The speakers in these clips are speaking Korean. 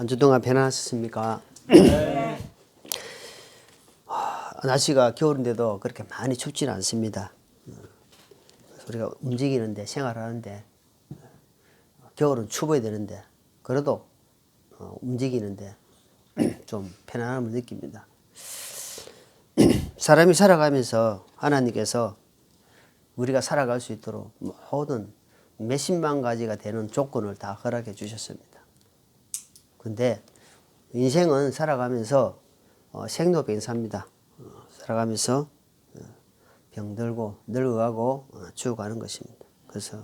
한 주 동안 편안하셨습니까? 날씨가 겨울인데도 그렇게 많이 춥지는 않습니다. 그래서 우리가 움직이는데, 생활하는데, 겨울은 추워야 되는데, 그래도 움직이는데 좀 편안함을 느낍니다. 사람이 살아가면서 하나님께서 우리가 살아갈 수 있도록 모든 몇십만 가지가 되는 조건을 다 허락해 주셨습니다. 근데 인생은 살아가면서 생로병사입니다. 살아가면서 병들고 늙어가고 죽어가는 것입니다. 그래서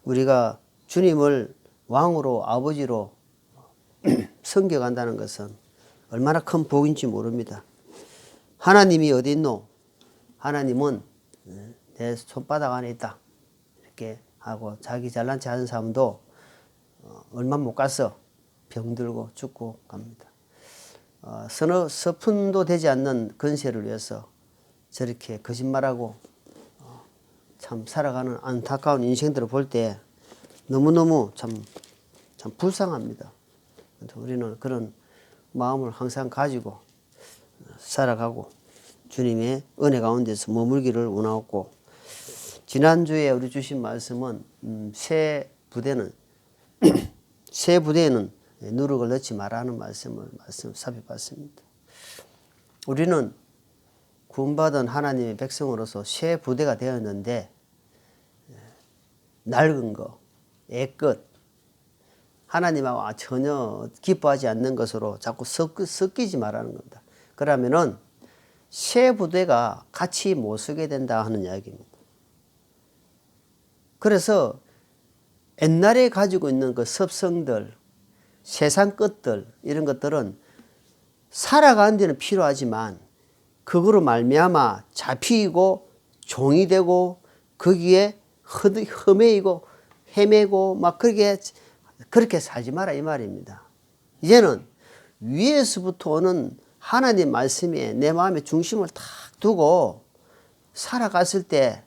우리가 주님을 왕으로 아버지로 섬겨간다는 것은 얼마나 큰 복인지 모릅니다. 하나님이 어디 있노? 하나님은 내 손바닥 안에 있다. 이렇게 하고 자기 잘난 체 하는 사람도 얼마 못 가서 병들고 죽고 갑니다. 서너 서푼도 되지 않는 건세를 위해서 저렇게 거짓말하고 참 살아가는 안타까운 인생들을 볼 때 너무너무 참 불쌍합니다. 우리는 그런 마음을 항상 가지고 살아가고 주님의 은혜 가운데서 머물기를 원하고, 지난주에 우리 주신 말씀은 새 부대에는 누룩을 넣지 말라는 말씀을 살펴봤습니다. 우리는 구원받은 하나님의 백성으로서 새 부대가 되었는데 낡은 거, 애끝, 하나님하고 전혀 기뻐하지 않는 것으로 자꾸 섞이지 말라는 겁니다. 그러면은 새 부대가 같이 못 서게 된다 하는 이야기입니다. 그래서 옛날에 가지고 있는 그 습성들, 세상 것들, 이런 것들은 살아가는 데는 필요하지만 그거로 말미암아 잡히고 종이 되고 거기에 흠매이고 헤매고 막 그렇게 살지 마라 이 말입니다. 이제는 위에서부터 오는 하나님 말씀에 내 마음의 중심을 딱 두고 살아갔을 때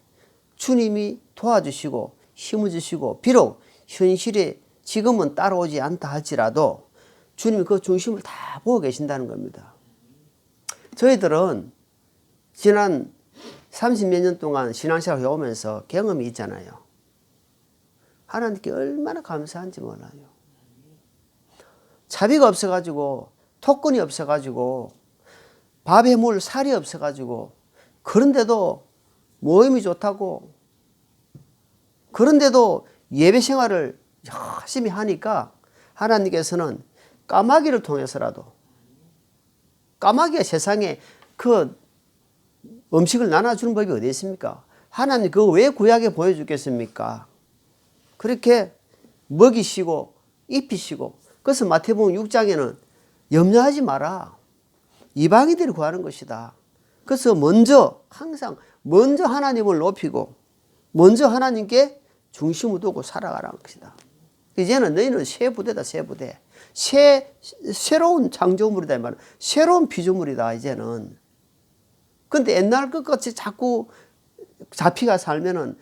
주님이 도와주시고 힘을 주시고, 비록 현실에 지금은 따라오지 않다 할지라도 주님이 그 중심을 다 보고 계신다는 겁니다. 저희들은 지난 30몇 년 동안 신앙생활 해오면서 경험이 있잖아요. 하나님께 얼마나 감사한지 몰라요. 차비가 없어가지고, 토건이 없어가지고, 밥에 물 살이 없어가지고, 그런데도 모임이 좋다고, 그런데도 예배 생활을 열심히 하니까 하나님께서는 까마귀를 통해서라도, 까마귀가 세상에 그 음식을 나눠주는 법이 어디 있습니까? 하나님 그거 왜 구약에 보여주겠습니까? 그렇게 먹이시고 입히시고, 그래서 마태복음 6장에는 염려하지 마라. 이방인들이 구하는 것이다. 그래서 항상 먼저 하나님을 높이고 먼저 하나님께 중심을 두고 살아가라는 것이다. 이제는 너희는 새 부대다, 새 부대. 새로운 창조물이다, 이 말은. 새로운 피조물이다, 이제는. 근데 옛날 것같이 자꾸 잡히가 살면은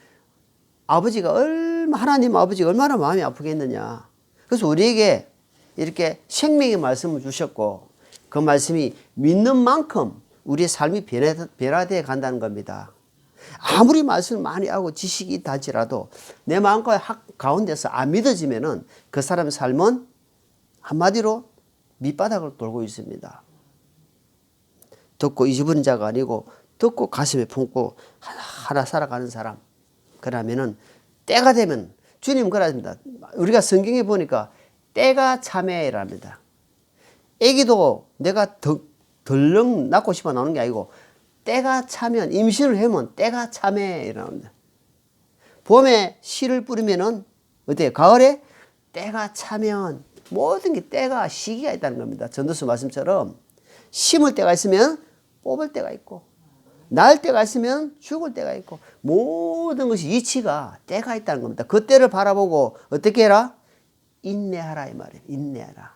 하나님 아버지가 얼마나 마음이 아프겠느냐. 그래서 우리에게 이렇게 생명의 말씀을 주셨고, 그 말씀이 믿는 만큼 우리의 삶이 변화되어 간다는 겁니다. 아무리 말씀을 많이 하고 지식이 있다 할지라도 내 마음과 가운데서 안 믿어지면은 그 사람의 삶은 한마디로 밑바닥을 돌고 있습니다. 듣고 잊어버린 자가 아니고 듣고 가슴에 품고 하나 살아가는 사람. 그러면은 때가 되면, 주님 그럽니다. 우리가 성경에 보니까 때가 참해랍니다. 애기도 내가 덜렁 낳고 싶어 나오는 게 아니고 때가 차면, 임신을 하면 때가 참해 이랍니다. 봄에 씨를 뿌리면은 어때요? 가을에 때가 차면 모든 게 때가, 시기가 있다는 겁니다. 전도서 말씀처럼 심을 때가 있으면 뽑을 때가 있고, 날 때가 있으면 죽을 때가 있고, 모든 것이 이치가 때가 있다는 겁니다. 그 때를 바라보고 어떻게 해라? 인내하라 이 말이에요. 인내하라.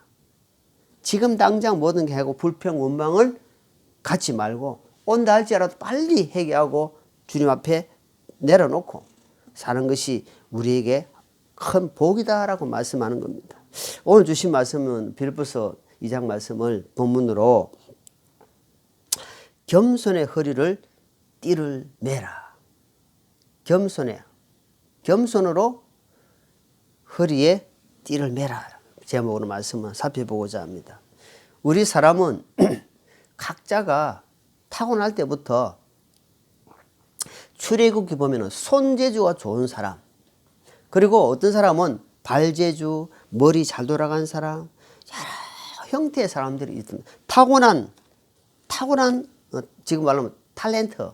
지금 당장 모든 게 하고 불평 원망을 갖지 말고 온다 할지라도 빨리 회개하고 주님 앞에 내려놓고 사는 것이 우리에게 큰 복이다라고 말씀하는 겁니다. 오늘 주신 말씀은 빌립보서 2장 말씀을 본문으로 겸손의 허리를 띠를 매라. 겸손으로 허리에 띠를 매라. 제목으로 말씀을 살펴보고자 합니다. 우리 사람은 각자가 타고날 때부터 출애굽기 보면은 손재주가 좋은 사람, 그리고 어떤 사람은 발재주, 머리 잘 돌아간 사람, 여러 형태의 사람들이 있습니다. 타고난 지금 말하면 탤런트,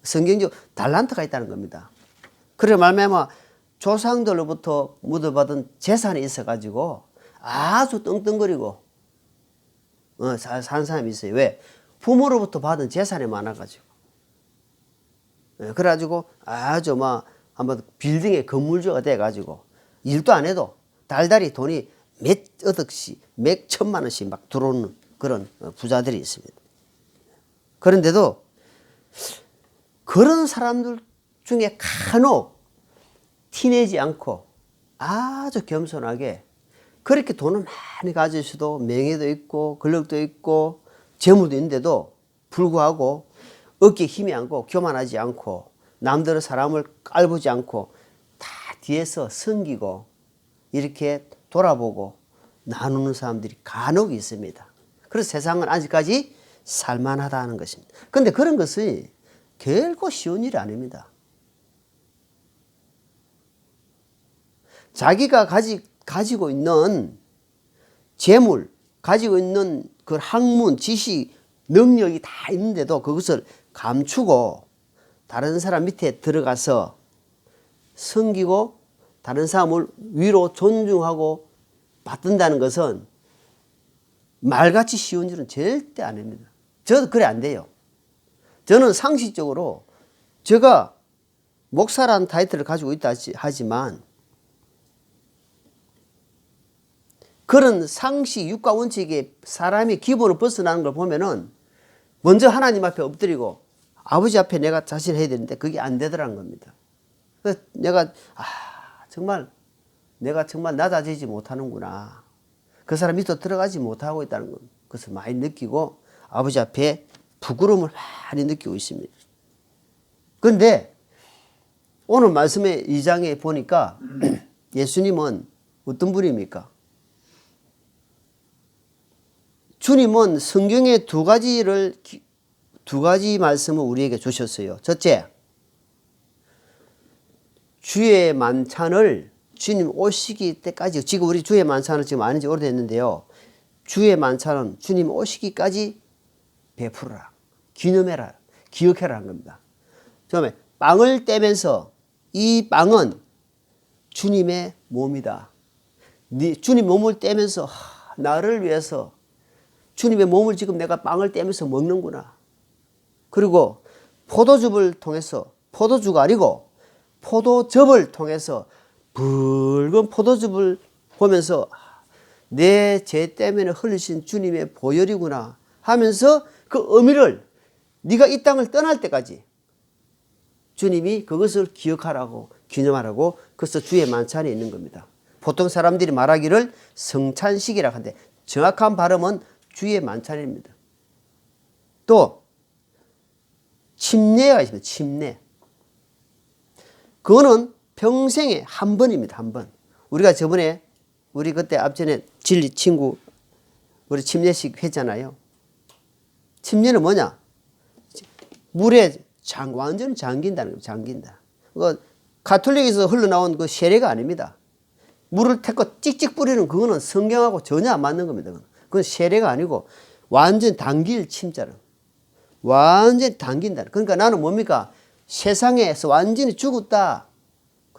성경적 달란트가 있다는 겁니다. 그래 말미암아 조상들로부터 묻어받은 재산이 있어가지고 아주 떵떵거리고 잘 사는 사람이 있어요. 왜? 부모로부터 받은 재산이 많아가지고. 그래가지고 아주 막 한번 빌딩의 건물주가 돼가지고 일도 안 해도 달달이 돈이 몇 억씩, 몇 천만 원씩 막 들어오는 그런 부자들이 있습니다. 그런데도 그런 사람들 중에 간혹 티내지 않고 아주 겸손하게 그렇게 돈을 많이 가지셔도 명예도 있고 권력도 있고 재물도 있는데도 불구하고 어깨에 힘이 않고 교만하지 않고 남들의 사람을 깔보지 않고 다 뒤에서 섬기고 이렇게 돌아보고 나누는 사람들이 간혹 있습니다. 그래서 세상은 아직까지 살만하다는 것입니다. 그런데 그런 것이 결코 쉬운 일이 아닙니다. 자기가 가지고 있는 재물, 가지고 있는 그 학문, 지식, 능력이 다 있는데도 그것을 감추고 다른 사람 밑에 들어가서 섬기고 다른 사람을 위로 존중하고 받든다는 것은 말같이 쉬운 일은 절대 아닙니다. 저도 그래 안 돼요. 저는 상식적으로 제가 목사라는 타이틀을 가지고 있다 하지만 그런 상식, 육과 원칙에 사람이 기본을 벗어나는 걸 보면은 먼저 하나님 앞에 엎드리고 아버지 앞에 내가 자신을 해야 되는데 그게 안 되더라는 겁니다. 그래서 내가 내가 정말 낮아지지 못하는구나. 그 사람 밑으로 들어가지 못하고 있다는 것을 많이 느끼고 아버지 앞에 부끄러움을 많이 느끼고 있습니다. 그런데 오늘 말씀의 2장에 보니까 예수님은 어떤 분입니까? 주님은 성경의 두 가지 말씀을 우리에게 주셨어요. 첫째, 주의 만찬을 주님 오시기 때까지, 지금 우리 주의 만찬을 지금 아는 지 오래됐는데요. 주의 만찬은 주님 오시기까지 베풀어라, 기념해라, 기억해라 하는 겁니다. 처음에 빵을 떼면서 이 빵은 주님의 몸이다. 주님 몸을 떼면서 나를 위해서 주님의 몸을 지금 내가 빵을 떼면서 먹는구나. 그리고 포도즙을 통해서, 포도주가 아니고 포도즙을 통해서 붉은 포도즙을 보면서 내 죄 때문에 흘리신 주님의 보혈이구나 하면서 그 의미를 네가 이 땅을 떠날 때까지 주님이 그것을 기억하라고, 기념하라고, 그래서 주의 만찬이 있는 겁니다. 보통 사람들이 말하기를 성찬식이라고 하는데 정확한 발음은 주의 만찬입니다. 또 침례가 있습니다. 침례. 그거는 평생에 한 번입니다. 한 번. 우리가 저번에 우리 그때 앞전에 진리 친구 우리 침례식 했잖아요. 침례는 뭐냐? 물에 완전 잠긴다는 거예요. 잠긴다. 가톨릭에서 흘러나온 그 세례가 아닙니다. 물을 태고 찍찍 뿌리는 그거는 성경하고 전혀 안 맞는 겁니다. 그건 세례가 아니고 완전 당길 침자는. 완전히 당긴다. 그러니까 나는 뭡니까? 세상에서 완전히 죽었다.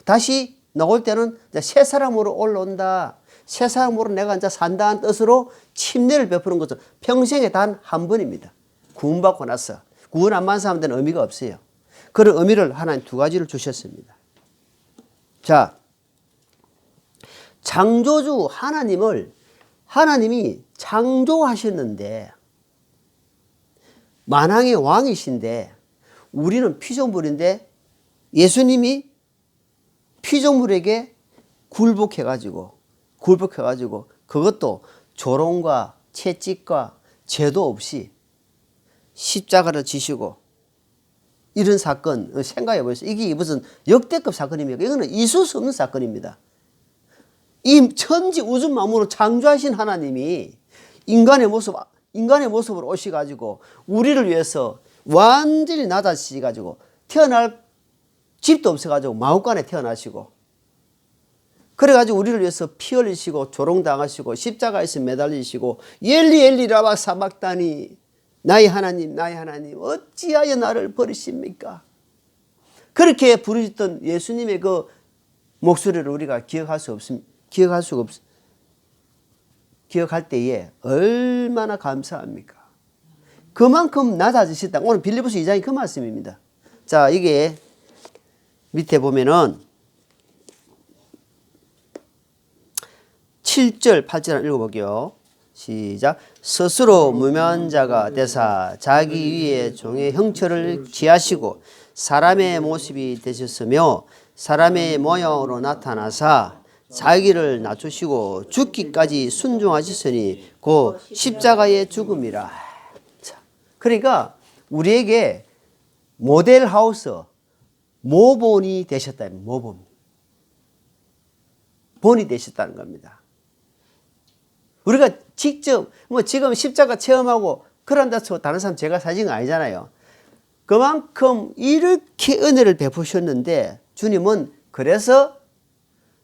다시 나올 때는 새 사람으로 올라온다. 새 사람으로 내가 이제 산다는 뜻으로 침례를 베푸는 것은 평생에 단 한 번입니다. 구원받고 나서. 구원 안 받은 사람들은 의미가 없어요. 그런 의미를 하나님 두 가지를 주셨습니다. 자, 창조주 하나님이 창조하셨는데 만왕의 왕이신데 우리는 피조물인데 예수님이 피조물에게 굴복해가지고 굴복해가지고 그것도 조롱과 채찍과 죄도 없이 십자가를 지시고 이런 사건 생각해 보세요. 이게 무슨 역대급 사건입니까? 이거는 있을 수 없는 사건입니다. 이 천지 우주 만물을 창조하신 하나님이 인간의 모습으로 오셔가지고 우리를 위해서 완전히 낮아지셔가지고 태어날 집도 없어가지고 마구간에 태어나시고 그래가지고 우리를 위해서 피 흘리시고 조롱당하시고 십자가에서 매달리시고 엘리 라마 사박다니 나의 하나님 어찌하여 나를 버리십니까? 그렇게 부르셨던 예수님의 그 목소리를 우리가 기억할 때에 얼마나 감사합니까? 그만큼 낮아지셨다. 오늘 빌립보서 2장이 그 말씀입니다. 자, 이게 밑에 보면은 7절, 8절 읽어볼게요. 시작. 스스로 무명한 자가 되사 자기 위에 종의 형체를 취하시고 사람의 모습이 되셨으며 사람의 모양으로 나타나사 자기를 낮추시고 죽기까지 순종하셨으니 곧 십자가의 죽음이라. 자, 그러니까 우리에게 모델하우스 모본이 되셨다. 모본. 본이 되셨다는 겁니다. 우리가 직접 지금 십자가 체험하고 그런다 쳐 다른 사람 제가 사진 건 아니잖아요. 그만큼 이렇게 은혜를 베푸셨는데 주님은 그래서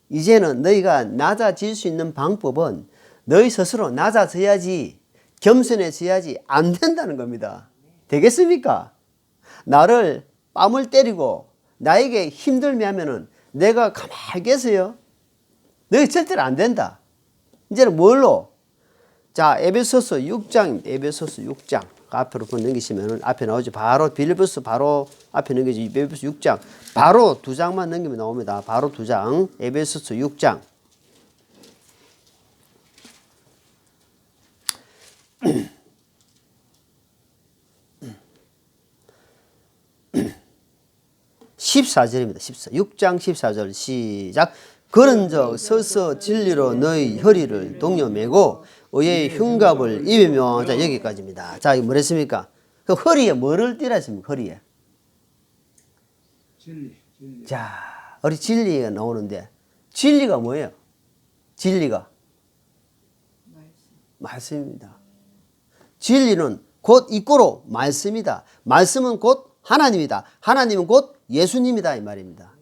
이제는 너희가 낮아질 수 있는 방법은 너희 스스로 낮아져야지 겸손해져야지 안 된다는 겁니다. 되겠습니까? 나를 뺨을 때리고 나에게 힘들게 하면은 내가 가만히 있겠어요? 너희 절대로 안 된다. 이제는 뭘로? 자, 에베소서 6장, 에베소서 6장. 앞으로 넘기시면 앞에 나오죠. 바로 빌립보서 바로 앞에 넘기죠. 에베소서 6장. 바로 2장만 넘기면 나옵니다. 바로 2장. 에베소서 6장. (14절입니다) 6장 14절 시작. 그런즉 서서 진리로 너희 혈의를 동요매고 의의 흉갑을 입으며. 자, 여기까지입니다. 자, 이거 뭐랬습니까? 그 허리에 뭐를 띠라 했습니까? 허리에. 진리. 자, 우리 진리가 나오는데 진리가 뭐예요? 진리가 말씀입니다. 진리는 곧 이꼬로 말씀이다. 말씀은 곧 하나님이다. 하나님은 곧 예수님이다 이 말입니다.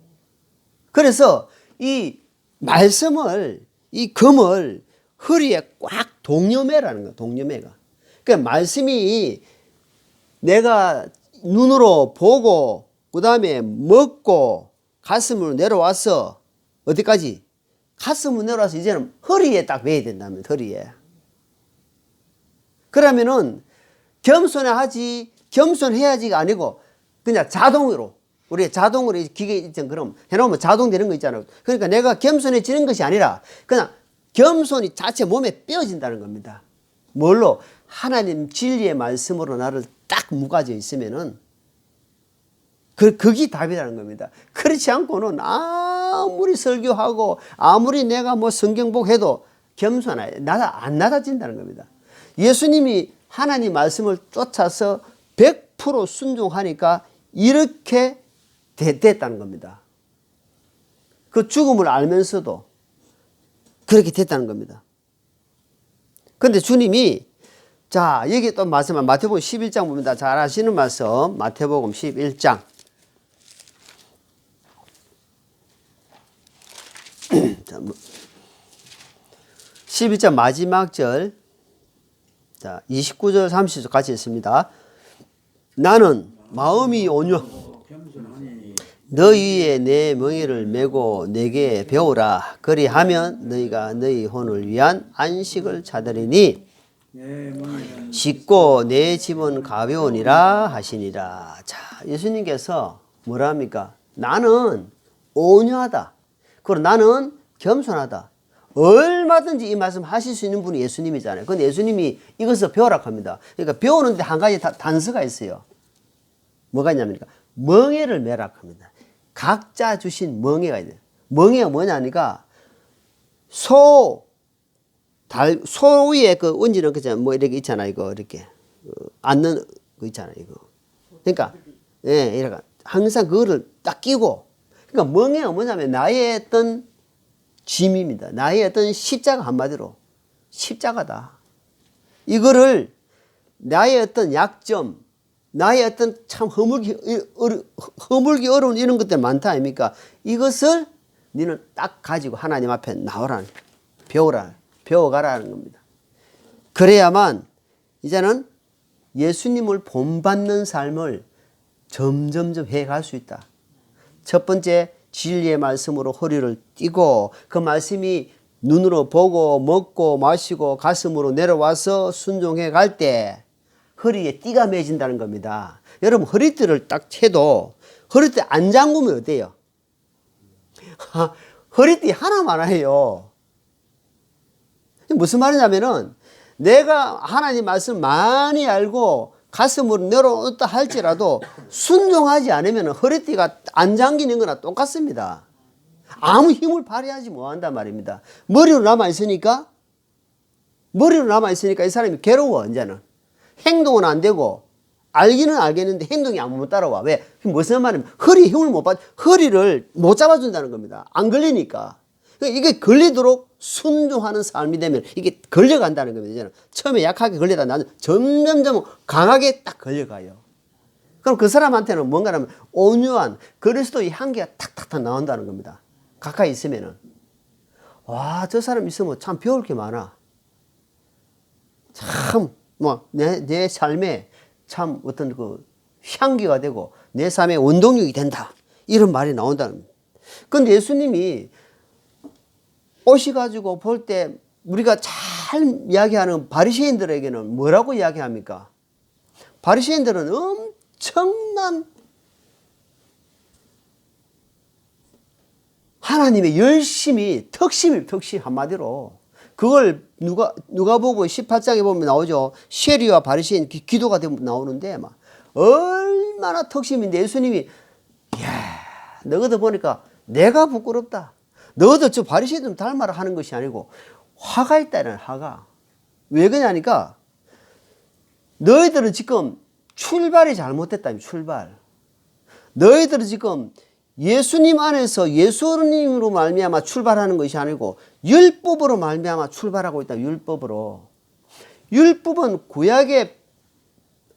그래서 이 말씀을 이 금을 허리에 꽉 동여매라는 거야. 동여매가. 그러니까 말씀이 내가 눈으로 보고 그 다음에 먹고 가슴으로 내려와서 어디까지? 가슴으로 내려와서 이제는 허리에 딱 매야 된다면 허리에. 그러면은 겸손해야지가 아니고 그냥 자동으로 우리 자동으로 기계 있잖아. 그럼 해놓으면 자동되는 거 있잖아요. 그러니까 내가 겸손해지는 것이 아니라 그냥 겸손이 자체 몸에 빼어진다는 겁니다. 뭘로? 하나님 진리의 말씀으로 나를 딱 묶어져 있으면은 그게 답이라는 겁니다. 그렇지 않고는 아무리 설교하고 아무리 내가 뭐 성경복 해도 겸손해 안 낮아진다는 겁니다. 예수님이 하나님 말씀을 쫓아서 100% 순종하니까 이렇게 됐다는 겁니다. 그 죽음을 알면서도 그렇게 됐다는 겁니다. 그런데 주님이 자 여기 또 말씀 마태복음 11장 봅니다. 잘 아시는 말씀 마태복음 11장 11장 마지막 절 자 29절 30절 같이 있습니다. 나는 마음이 너희의 내 멍에를 메고 내게 배우라. 그리하면 너희가 너희 혼을 위한 안식을 찾으리니 쉽고 내 짐은 가벼우니라 하시니라. 자, 예수님께서 뭐라 합니까? 나는 온유하다. 그리고 나는 겸손하다. 얼마든지 이 말씀 하실 수 있는 분이 예수님이잖아요. 근데 예수님이 이것을 배우라 합니다. 그러니까 배우는데 한 가지 단서가 있어요. 뭐가 있냐면 멍에를 매라 합니다. 각자 주신 멍에가 있어요. 멍에가 뭐냐니까 소 위에 그 얹는 거 뭐 이렇게 있잖아, 이거 이렇게 앉는 거 있잖아, 이거. 그러니까 예, 이래가 항상 그거를 딱 끼고, 그러니까 멍에가 뭐냐면 나의 어떤 짐입니다. 나의 어떤 십자가, 한마디로 십자가다. 이거를 나의 어떤 약점, 나의 어떤 참 허물기 어려운 이런 것들 많다 아닙니까? 이것을 너는 딱 가지고 하나님 앞에 나오라, 배워가라는 겁니다. 그래야만 이제는 예수님을 본받는 삶을 점점점 해갈 수 있다. 첫 번째, 진리의 말씀으로 허리를 띠고 그 말씀이 눈으로 보고 먹고 마시고 가슴으로 내려와서 순종해 갈 때 허리에 띠가 매진다는 겁니다. 여러분, 허리띠를 딱 채도 허리띠 안 잠그면 어때요? 허리띠 하나만 해요. 무슨 말이냐면은 내가 하나님 말씀 많이 알고 가슴으로 내려온다 할지라도 순종하지 않으면 허리띠가 안 잠기는 거나 똑같습니다. 아무 힘을 발휘하지 못한단 말입니다. 머리로 남아있으니까 이 사람이 괴로워. 이제는 행동은 안 되고 알기는 알겠는데 행동이 아무못 따라와. 왜? 무슨 말이냐면 허리에 힘을 못 받, 허리를 못 잡아준다는 겁니다. 안 걸리니까. 이게 걸리도록 순종하는 삶이 되면 이게 걸려간다는 겁니다. 이제는 처음에 약하게 걸리다 나는 점점점 강하게 딱 걸려가요. 그럼 그 사람한테는 뭔가라면 온유한 그리스도의 향기가 탁탁탁 나온다는 겁니다. 가까이 있으면은. 와, 저 사람 있으면 참 배울 게 많아. 참, 내 삶에 참 어떤 그 향기가 되고 내 삶의 원동력이 된다. 이런 말이 나온다는 겁니다. 근데 예수님이 오셔가지고 볼 때 우리가 잘 이야기하는 바리새인들에게는 뭐라고 이야기합니까? 바리새인들은 엄청난 하나님의 열심히 특심 한마디로 그걸 누가 보고 18장에 보면 나오죠. 쉐리와 바리새인 기도가 나오는데 막 얼마나 특심인데 예수님이 이야, 너희들 보니까 내가 부끄럽다. 너희들 저 바리새인 닮아라 하는 것이 아니고 화가 있다는 화가. 왜 그러냐니까 너희들은 지금 출발이 잘못됐다. 출발. 너희들은 지금 예수님 안에서 예수님으로 말미암아 출발하는 것이 아니고 율법으로 말미암아 출발하고 있다. 율법으로. 율법은 구약의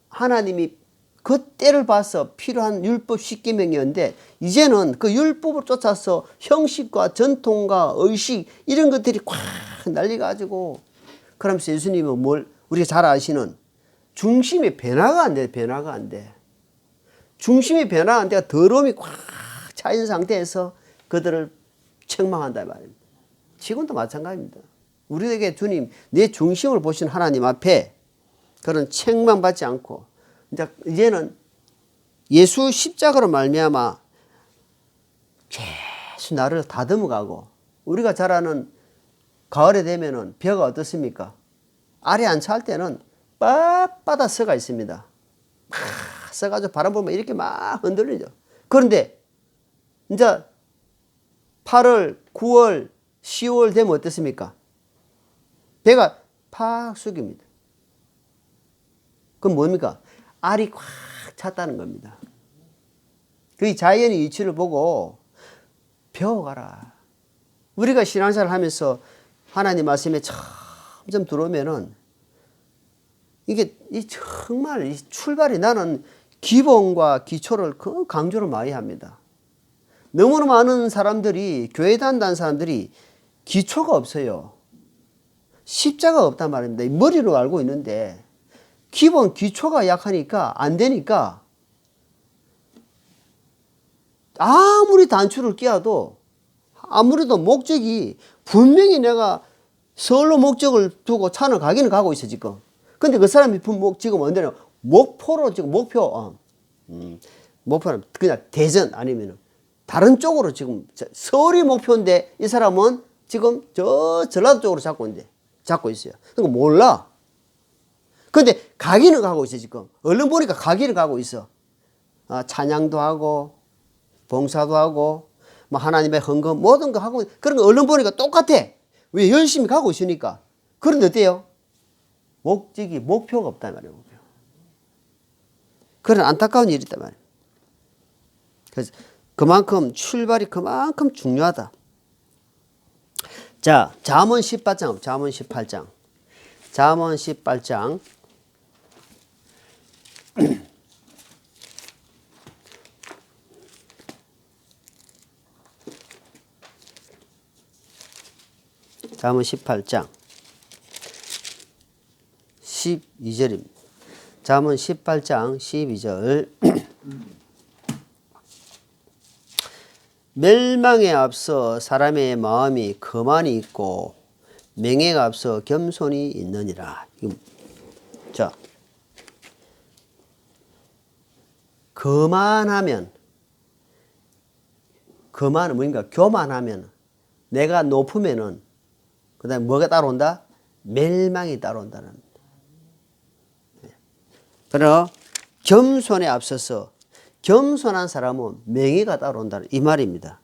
하나님이 그 때를 봐서 필요한 율법 10계명이었는데 이제는 그 율법을 쫓아서 형식과 전통과 의식 이런 것들이 꽉 날려가지고 그러면서 예수님은 뭘 우리가 잘 아시는 중심의 변화가 안 돼. 변화가 안 돼. 중심의 변화가 안 돼가 더러움이 꽉 차인 상태에서 그들을 책망한다 말입니다. 지금도 마찬가지입니다. 우리에게 주님 내 중심을 보신 하나님 앞에 그런 책망받지 않고 이제는 예수 십자가로 말미암아 계속 나를 다듬어가고 우리가 잘 아는 가을에 되면은 벼가 어떻습니까? 아래 안 찰 때는 빳빳아 서가 있습니다. 막 서가지고 바람 불면 이렇게 막 흔들리죠. 그런데 이제 8월, 9월, 10월 되면 어떻습니까? 배가 팍 숙입니다. 그럼 뭡니까? 알이 꽉 찼다는 겁니다. 그 자연의 이치를 보고 배워가라. 우리가 신앙생활을 하면서 하나님 말씀에 점점 들어오면은 이게 정말 출발이 나는 기본과 기초를 강조를 많이 합니다. 너무나 많은 사람들이 교회 다닌다는 사람들이 기초가 없어요. 십자가 없단 말입니다. 머리로 알고 있는데 기본 기초가 약하니까 안 되니까 아무리 단추를 끼워도 아무래도 목적이 분명히 내가 서울로 목적을 두고 차는 가기는 가고 있어 지금. 근데 그 사람이 지금 언제냐 목포로 지금 목표는 그냥 대전 아니면 다른 쪽으로 지금 서울이 목표인데 이 사람은 지금 저 전라도 쪽으로 잡고 있어요. 그러니까 몰라. 근데 가기는 가고 있어 지금. 얼른 보니까 가기는 가고 있어. 찬양도 하고 봉사도 하고 뭐 하나님의 헌금 모든 거 하고 그런 거 얼른 보니까 똑같아. 왜? 열심히 가고 있으니까. 그런데 어때요? 목표가 없단 말이에요. 목표. 그런 안타까운 일이 있단 말이에요. 그래서 그만큼 출발이 그만큼 중요하다. 자, 잠언 18장, 잠언 18장. 잠언 18장. 잠언 18장 12절입니다. 잠언 18장 12절. 멸망에 앞서 사람의 마음이 거만이 있고 명예가 앞서 겸손이 있느니라. 자, 거만은 뭔가 교만하면, 내가 높으면은 그 다음에 뭐가 따라온다? 멸망이 따라온다는. 그러나 겸손에 앞서서 겸손한 사람은 명예가 따라온다는 이 말입니다.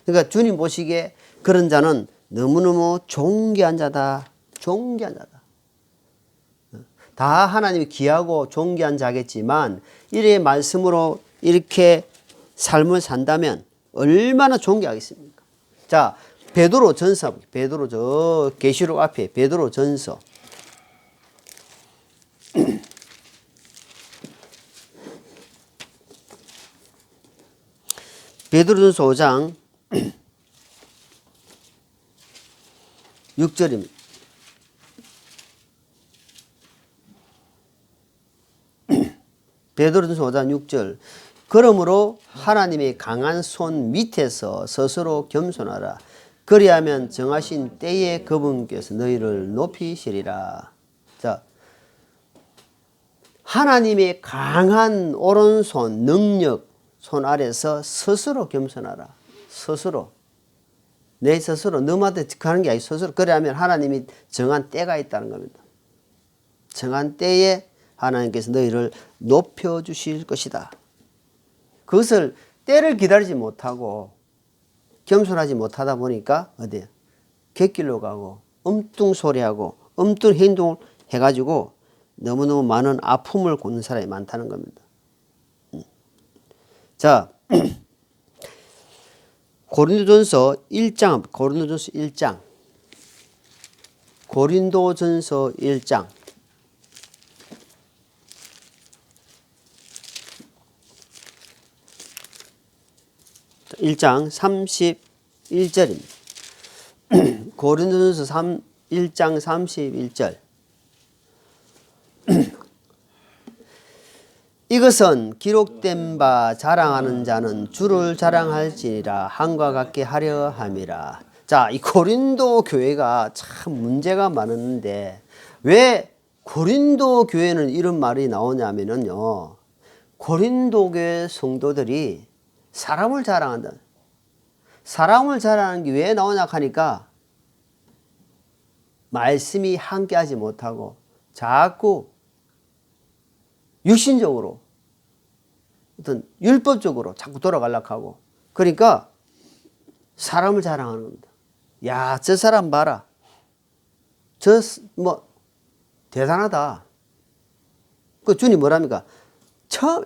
그러니까 주님 보시기에 그런 자는 너무너무 존귀한 자다. 존귀한 자다. 다 하나님이 귀하고 존귀한 자겠지만 이래 말씀으로 이렇게 삶을 산다면 얼마나 존귀하겠습니까? 자, 베드로 전서, 베드로 저 계시록 앞에 베드로 전서. 베드로전서 5장 6절입니다. 베드로전서 5장 6절. 그러므로 하나님의 강한 손 밑에서 스스로 겸손하라. 그리하면 정하신 때에 그분께서 너희를 높이시리라. 자, 하나님의 강한 오른손 능력 손 아래서 스스로 겸손하라. 스스로. 내 스스로 너한테 하는 게 아니고 스스로. 그러면 하나님이 정한 때가 있다는 겁니다. 정한 때에 하나님께서 너희를 높여주실 것이다. 그것을 때를 기다리지 못하고 겸손하지 못하다 보니까 어디야? 객길로 가고 엉뚱소리하고 엉뚱 행동을 해가지고 너무너무 많은 아픔을 겪는 사람이 많다는 겁니다. 자, 고린도전서 1장, 고린도전서 1장, 고린도전서 1장. 1장 31절입니다. 고린도전서 1장 31절. 이것은 기록된 바 자랑하는 자는 주를 자랑할지니라 함과 같게 하려 함이라. 자, 이 고린도 교회가 참 문제가 많았는데 왜 고린도 교회는 이런 말이 나오냐면요. 고린도 교회 성도들이 사람을 자랑한다. 사람을 자랑하는 게 왜 나오냐 하니까 말씀이 함께하지 못하고 자꾸 육신적으로 어떤 율법적으로 자꾸 돌아가려고 하고 그러니까 사람을 자랑하는 겁니다. 야, 저 사람 봐라. 저 뭐 대단하다. 그 주님 뭐랍니까?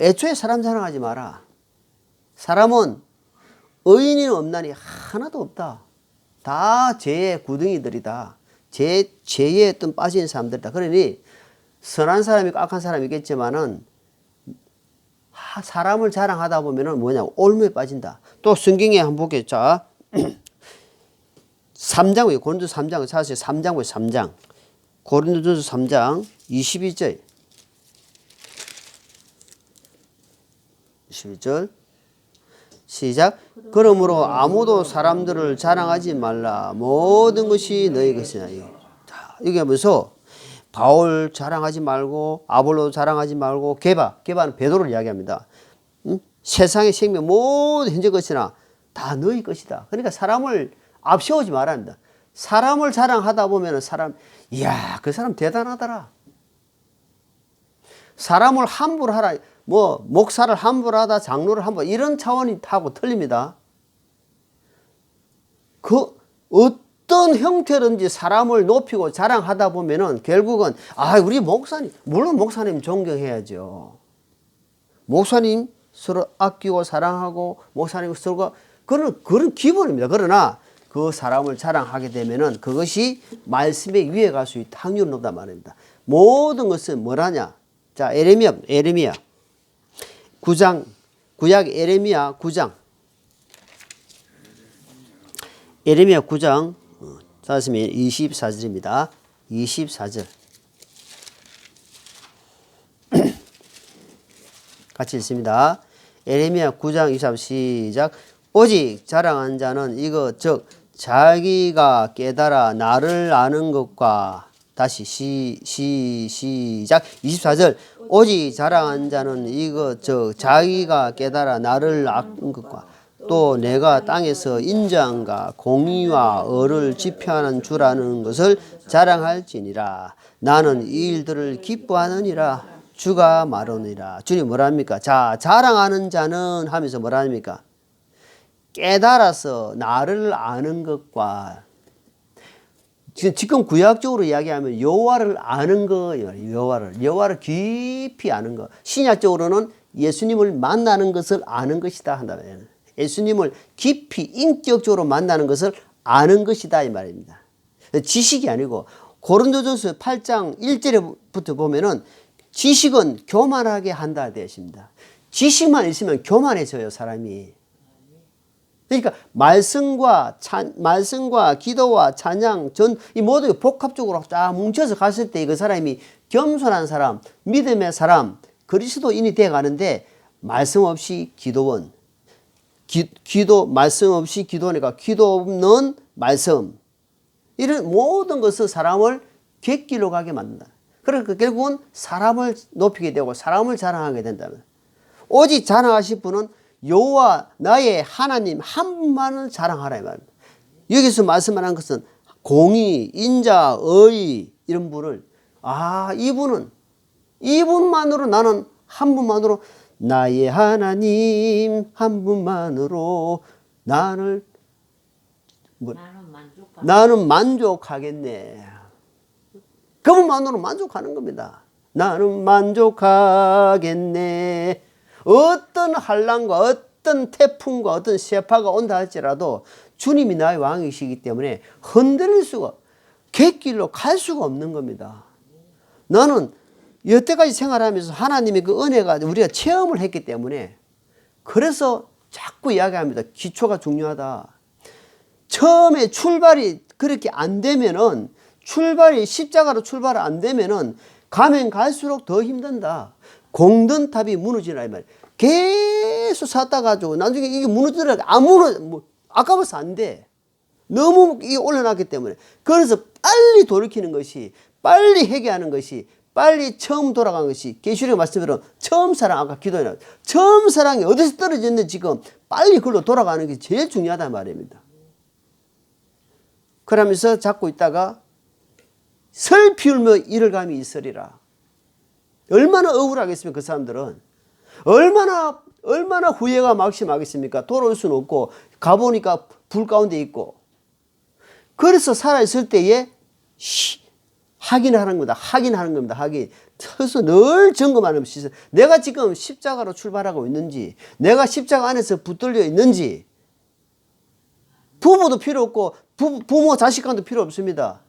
애초에 사람 자랑하지 마라. 사람은 의인이 없나니 하나도 없다. 다 죄의 구덩이들이다. 죄에 어떤 빠진 사람들이다. 그러니 선한 사람이 있고 악한 사람이 있겠지만은 사람을 자랑하다 보면은 뭐냐고 올무에 빠진다. 또 성경에 한번 볼게요. 자, 3장, 고린도전서 3장, 사실 3장 보세요. 3장. 고린도전서 3장 22절. 22절. 시작. 그러므로 아무도 사람들을 자랑하지 말라. 모든 것이 너희 것이냐. 자, 여기 하면서 바울 자랑하지 말고 아볼로 자랑하지 말고 게바는 베드로를 이야기합니다. 세상의 생명 모든 현재 것이나 다 너희 것이다. 그러니까 사람을 앞세우지 말아야 한다. 사람을 자랑하다 보면 이야, 그 사람 대단하더라. 사람을 함부로 하라. 뭐 목사를 함부로 하다 장로를 함부로 이런 차원이 타고 틀립니다. 그 어떤 어떤 형태든지 사람을 높이고 자랑하다 보면은 결국은 우리 목사님, 물론 목사님 존경해야죠. 목사님 서로 아끼고 사랑하고 목사님 서로 그런 기본입니다. 그러나 그 사람을 자랑하게 되면은 그것이 말씀에 위에 갈 수 있다. 확률은 높단 말입니다. 모든 것은 뭐라냐? 자, 에레미야 9장, 구약 에레미야 9장. 에레미야 9장, 찾으시면 24절입니다. 24절. 같이 읽습니다. 에레미야 9장 23절 시작. 오직 자랑한 자는 이것 즉 자기가 깨달아 나를 아는 것과 다시 시작. 24절. 오직 자랑한 자는 이것 즉 자기가 깨달아 나를 아는 것과 또 내가 땅에서 인자함과 공의와 의를 집행하는 주라는 것을 자랑할지니라. 나는 이 일들을 기뻐하느니라. 주가 말하느니라. 주님 뭐라 합니까? 자, 자랑하는 자는 하면서 뭐라 합니까? 깨달아서 나를 아는 것과, 지금 구약적으로 이야기하면 여호와를 아는 거예요. 여호와를 깊이 아는 거. 신약적으로는 예수님을 만나는 것을 아는 것이다 한다면, 예수님을 깊이 인격적으로 만나는 것을 아는 것이다 이 말입니다. 지식이 아니고, 고린도전서 8장 1절부터 보면은 지식은 교만하게 한다 되어 있습니다. 지식만 있으면 교만해져요, 사람이. 그러니까 말씀과 기도와 찬양, 이 모두 복합적으로 딱 뭉쳐서 갔을 때 그 사람이 겸손한 사람, 믿음의 사람, 그리스도인이 되어 가는데, 말씀 없이 기도원, 말씀 없이 기도하니까 기도 없는 말씀, 이런 모든 것을 사람을 객기로 가게 만든다. 그러니까 결국은 사람을 높이게 되고 사람을 자랑하게 된다면, 오직 자랑하실 분은 여호와 나의 하나님 한 분만을 자랑하라 이 말입니다. 여기서 말씀하는 것은 공의, 인자, 의 이런 분을, 이분만으로, 나는 한 분만으로, 나의 하나님 한 분만으로 나는 만족하겠네. 그분만으로 만족하는 겁니다. 나는 만족하겠네. 어떤 환난과 어떤 태풍과 어떤 쇠파가 온다 할지라도 주님이 나의 왕이시기 때문에 흔들릴 수가, 갯길로 갈 수가 없는 겁니다. 나는 여태까지 생활하면서 하나님의 그 은혜가 우리가 체험을 했기 때문에, 그래서 자꾸 이야기합니다. 기초가 중요하다. 처음에 출발이 그렇게 안 되면은, 십자가로 출발 안 되면은 가면 갈수록 더 힘든다. 공든탑이 무너지라 이 말이에요. 계속 샀다가지고 나중에 이게 무너지라, 아까워서 안 돼. 너무 이게 올려놨기 때문에. 그래서 빨리 돌이키는 것이, 빨리 회개하는 것이, 빨리 처음 돌아간 것이, 계시록의 말씀대로 처음 사랑, 아까 기도해, 처음 사랑이 어디서 떨어졌는데 지금 빨리 그걸로 돌아가는 게 제일 중요하단 말입니다. 그러면서 잡고 있다가 슬피 울며 이를 감이 있으리라. 얼마나 억울하겠습니까? 그 사람들은 얼마나 후회가 막심하겠습니까? 돌아올 수는 없고, 가보니까 불 가운데 있고. 그래서 살아있을 때에 확인하는 겁니다. 확인. 그래서 늘 점검하는 것이, 내가 지금 십자가로 출발하고 있는지, 내가 십자가 안에서 붙들려 있는지. 부부도 필요 없고 부모 자식 간도 필요 없습니다.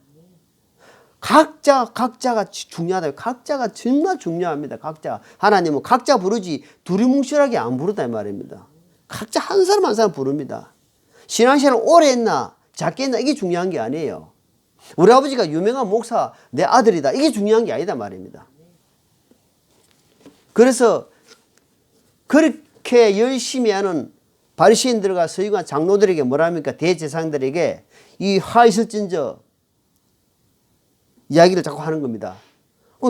각자가 중요하다. 각자가 정말 중요합니다. 각자. 하나님은 각자 부르지 두리뭉실하게 안 부르다 이 말입니다. 각자 한 사람 한 사람 부릅니다. 신앙생활을 오래 했나 작게 했나 이게 중요한 게 아니에요. 우리 아버지가 유명한 목사 내 아들이다 이게 중요한 게 아니다 말입니다. 그래서 그렇게 열심히 하는 바리새인들과 서기관 장로들에게 뭐라 합니까? 대제사장들에게 이 화 있을진저 이야기를 자꾸 하는 겁니다.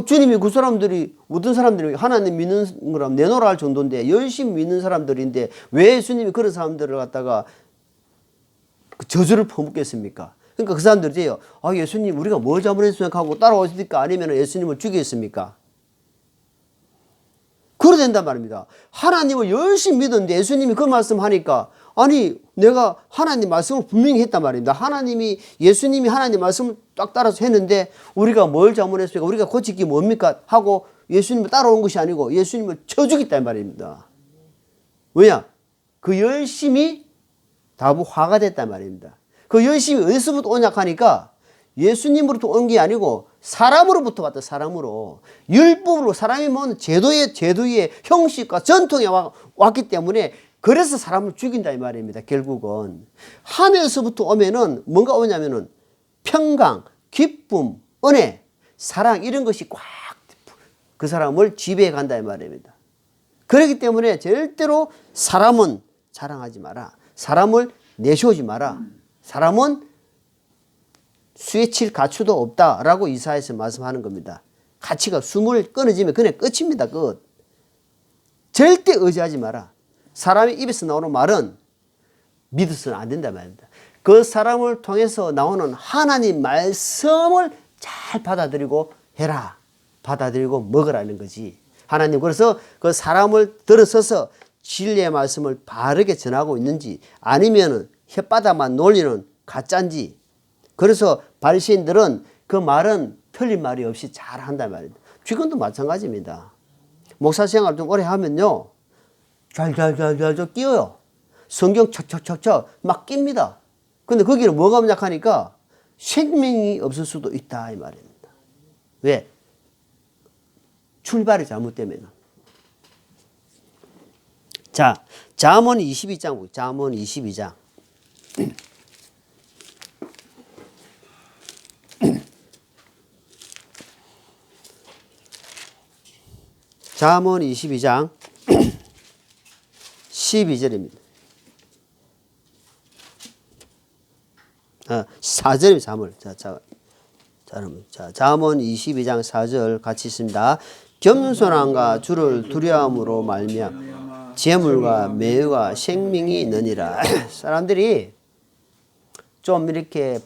주님이 그 사람들이, 어떤 사람들이 하나님 믿는 거라면 내놓으라 할 정도인데, 열심히 믿는 사람들인데 왜 예수님이 그런 사람들을 갖다가 저주를 퍼붓겠습니까? 그러니까 그 사람들이 예수님 우리가 뭘 잘못했습니까 하고 따라오십니까? 아니면 예수님을 죽이겠습니까? 된단 말입니다. 하나님을 열심히 믿었는데 예수님이 그 말씀 하니까 아니 내가 하나님 말씀을 분명히 했단 말입니다. 예수님이 하나님 말씀을 딱 따라서 했는데 우리가 뭘 잘못했습니까? 우리가 고칠 게 뭡니까? 하고 예수님을 따라온 것이 아니고 예수님을 쳐주겠다는 말입니다. 왜냐? 그 열심이 다부 화가 됐단 말입니다. 그 열심이 어디서부터 오냐 하니까 예수님으로부터 온 게 아니고 사람으로부터 왔다. 사람으로. 율법으로 사람이 모은 제도의 형식과 전통에 왔기 때문에 그래서 사람을 죽인다 이 말입니다. 결국은 하늘에서부터 오면은 뭔가 오냐면은 평강, 기쁨, 은혜, 사랑 이런 것이 꽉 그 사람을 지배해 간다 이 말입니다. 그렇기 때문에 절대로 사람은 자랑하지 마라. 사람을 내세우지 마라. 사람은 수에 칠 가치도 없다라고 이사야에서 말씀하는 겁니다. 가치가 숨을 끊어지면 그냥 끝입니다. 끝. 절대 의지하지 마라. 사람의 입에서 나오는 말은 믿어서는 안 된다 말입니다. 그 사람을 통해서 나오는 하나님 말씀을 잘 받아들이고 해라. 받아들이고 먹으라는 거지. 하나님 그래서 그 사람을 들어서서 진리의 말씀을 바르게 전하고 있는지 아니면은 혓바닥만 놀리는 가짜인지. 그래서 바리새인들은 그 말은 틀린 말이 없이 잘 한단 말입니다. 지금도 마찬가지입니다. 목사 생활 좀 오래 하면요. 잘 끼어요. 성경 척척척척 막 낍니다. 근데 거기는 뭐가 문약하니까 생명이 없을 수도 있다 이 말입니다. 왜? 출발이 잘못되면. 자, 잠언 22장, 잠언 22장. 잠언 22장 12절입니다. 4절입니다. 4절. 자, 잠언 22장 4절 같이 있습니다. 겸손함과 주를 두려움으로 말미암아 재물과 매우가 생명이 있느니라. 사람들이 좀 이렇게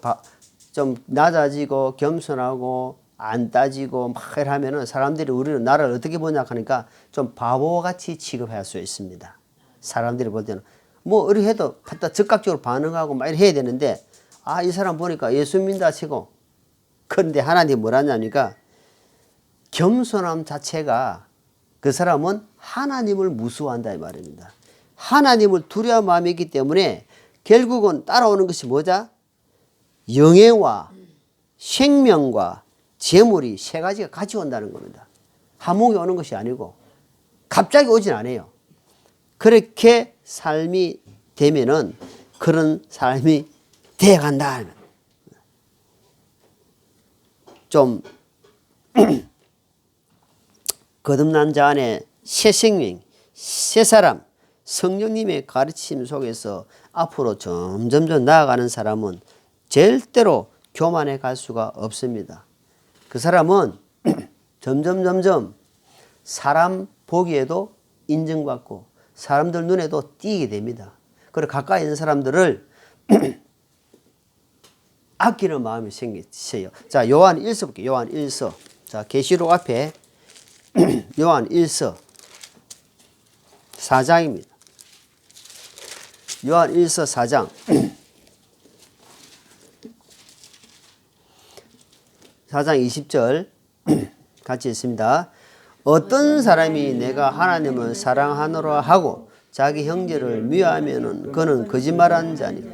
좀 낮아지고 겸손하고 안 따지고 막 하면은 사람들이 우리는 나를 어떻게 보냐 하니까 좀 바보같이 취급할 수 있습니다. 사람들이 볼 때는 뭐 이렇게 해도 즉각적으로 반응하고 막 이렇게 해야 되는데 이 사람 보니까 예수 믿는다 치고 그런데 하나님이 뭐라냐니까 겸손함 자체가 그 사람은 하나님을 무서워한다 이 말입니다. 하나님을 두려운 마음이 있기 때문에 결국은 따라오는 것이 뭐자? 영예와 생명과 재물이 세 가지가 같이 온다는 겁니다. 한목에 오는 것이 아니고 갑자기 오진 않아요. 그렇게 삶이 되면은 그런 삶이 되어간다. 좀 거듭난 자 안에 새 생명, 새 사람, 성령님의 가르침 속에서 앞으로 점점 나아가는 사람은 절대로 교만해 갈 수가 없습니다. 그 사람은 점점 사람 보기에도 인정받고 사람들 눈에도 띄게 됩니다. 그리고 가까이 있는 사람들을 아끼는 마음이 생기세요. 자, 요한 1서 볼게요. 요한 1서. 자, 계시록 앞에 요한 1서 4장입니다. 요한 1서 4장. 4장 20절 같이 있습니다. 어떤 사람이 내가 하나님을 사랑하노라 하고 자기 형제를 미워하면은 그는 거짓말하는 자니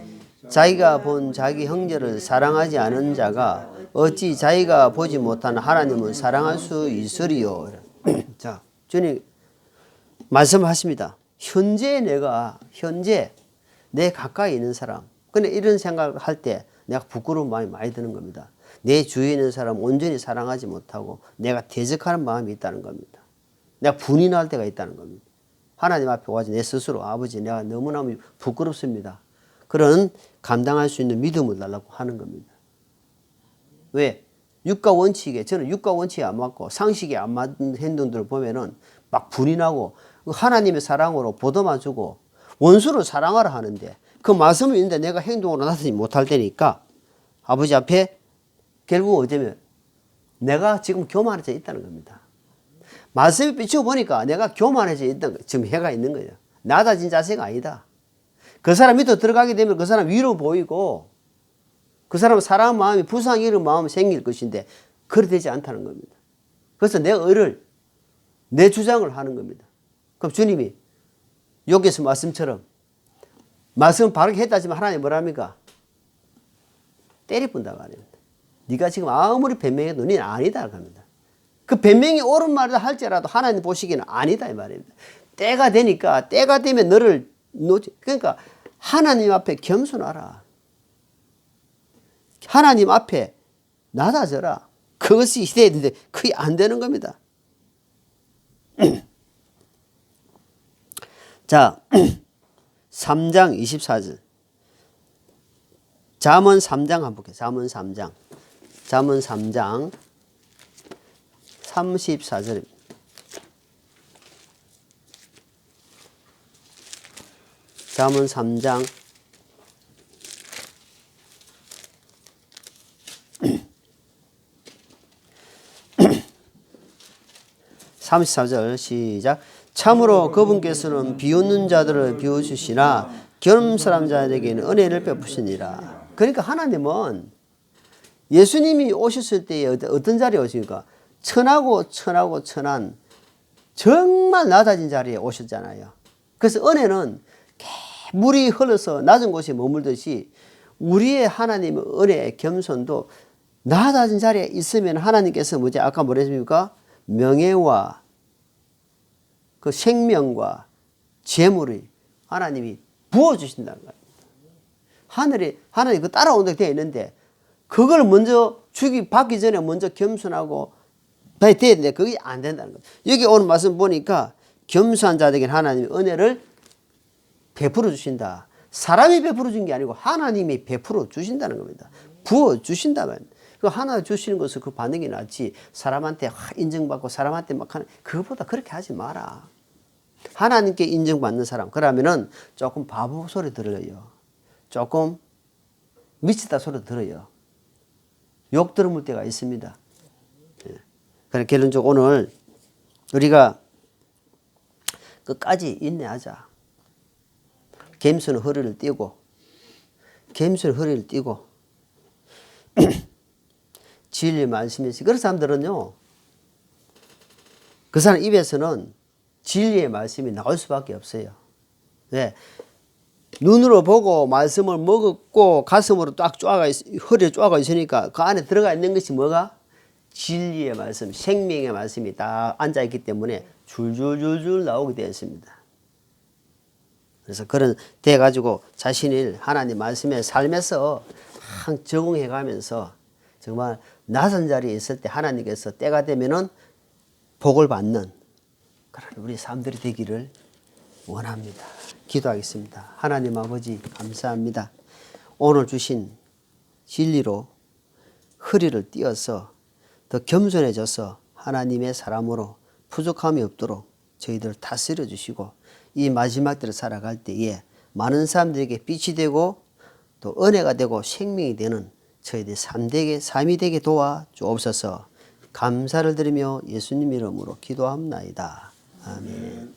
자기가 본 자기 형제를 사랑하지 않은 자가 어찌 자기가 보지 못한 하나님을 사랑할 수 있으리요. 자, 주님 말씀하십니다. 현재 내 가까이 있는 사람. 근데 이런 생각을 할 때 내가 부끄러운 마음이 많이 드는 겁니다. 내 주위에 있는 사람 온전히 사랑하지 못하고 내가 대적하는 마음이 있다는 겁니다. 내가 분이 날 때가 있다는 겁니다. 하나님 앞에 와서 내 스스로 아버지 내가 너무너무 부끄럽습니다. 그런 감당할 수 있는 믿음을 달라고 하는 겁니다. 왜? 육가 원칙에 저는 육가 원칙에 안 맞고 상식에 안 맞는 행동들을 보면은 막 분이 나고 하나님의 사랑으로 보듬어 주고 원수를 사랑하라 하는데 그 말씀이 있는데 내가 행동으로 나타나지 못할 때니까 아버지 앞에 결국 어쩌면 내가 지금 교만해져 있다는 겁니다. 말씀에 비춰보니까 내가 교만해져 있던 거, 지금 해가 있는 거예요. 낮아진 자세가 아니다. 그 사람 밑으로 들어가게 되면 그 사람 위로 보이고 그 사람은 사람 마음이 불쌍히 이런 마음이 생길 것인데 그렇게 되지 않다는 겁니다. 그래서 내 의를 내 주장을 하는 겁니다. 그럼 주님이 여기서 말씀처럼 말씀을 바르게 했다지만 하나님 뭐랍니까? 때리뿐다고 합니다. 네가 지금 아무리 변명해도 너는 아니다 합니다. 그 변명이 옳은 말이다 할지라도 하나님 보시기에는 아니다 이 말입니다. 때가 되니까 때가 되면 너를 놓지. 그러니까 하나님 앞에 겸손하라. 하나님 앞에 낮아져라. 그것이 시대인데 그게 안 되는 겁니다. 자, 3장 24절. 잠언 3장 한번 볼게요. 잠언 3장. 잠언 3장 34절입니다. 잠언 3장 34절 시작. 참으로 그분께서는 비웃는 자들을 비웃으시나 겸손한 자에게는 은혜를 베푸시니라. 그러니까 하나님은 예수님이 오셨을 때에 어떤 자리에 오십니까? 천한 정말 낮아진 자리에 오셨잖아요. 그래서 은혜는 물이 흘러서 낮은 곳에 머물듯이 우리의 하나님의 은혜, 겸손도 낮아진 자리에 있으면 하나님께서 뭐지? 아까 뭐랬습니까? 명예와 그 생명과 재물을 하나님이 부어주신다는 거예요. 하나님 그 따라온다고 되어 있는데 그걸 먼저 받기 전에 먼저 겸손하고 돼야 되는데 그게 안 된다는 거예요. 여기 오늘 말씀 보니까 겸손한 자들에게 하나님이 은혜를 베풀어 주신다. 사람이 베풀어 준 게 아니고 하나님이 베풀어 주신다는 겁니다. 부어 주신다면 그 하나 주시는 것을 그 반응이 낫지 사람한테 인정받고 사람한테 막 하는 그것보다 그렇게 하지 마라. 하나님께 인정받는 사람 그러면은 조금 바보 소리 들어요. 조금 미치다 소리 들어요. 욕 들어물 때가 있습니다. 그래서 결론적으로 오늘 우리가 끝까지 인내하자. 겸손의 허리를 띄고 진리의 말씀이 있어요. 그런 사람들은요. 그 사람 입에서는 진리의 말씀이 나올 수밖에 없어요. 왜? 눈으로 보고 말씀을 먹었고 가슴으로 딱 허리에 쪼아가 있으니까 그 안에 들어가 있는 것이 뭐가? 진리의 말씀, 생명의 말씀이 딱 앉아있기 때문에 줄줄줄줄 나오게 되어 있습니다. 그래서 그런 돼가지고 자신을 하나님 말씀의 삶에서 적응해 가면서 정말 낮은 자리에 있을 때 하나님께서 때가 되면은 복을 받는 그런 우리 삶들이 되기를 원합니다. 기도하겠습니다. 하나님 아버지 감사합니다. 오늘 주신 진리로 허리를 띄어서 더 겸손해져서 하나님의 사람으로 부족함이 없도록 저희들을 다스려 주시고 이 마지막 때를 살아갈 때에 많은 사람들에게 빛이 되고 또 은혜가 되고 생명이 되는 저희들의 삶이 되게 도와 주옵소서. 감사를 드리며 예수님 이름으로 기도합나이다. 아멘.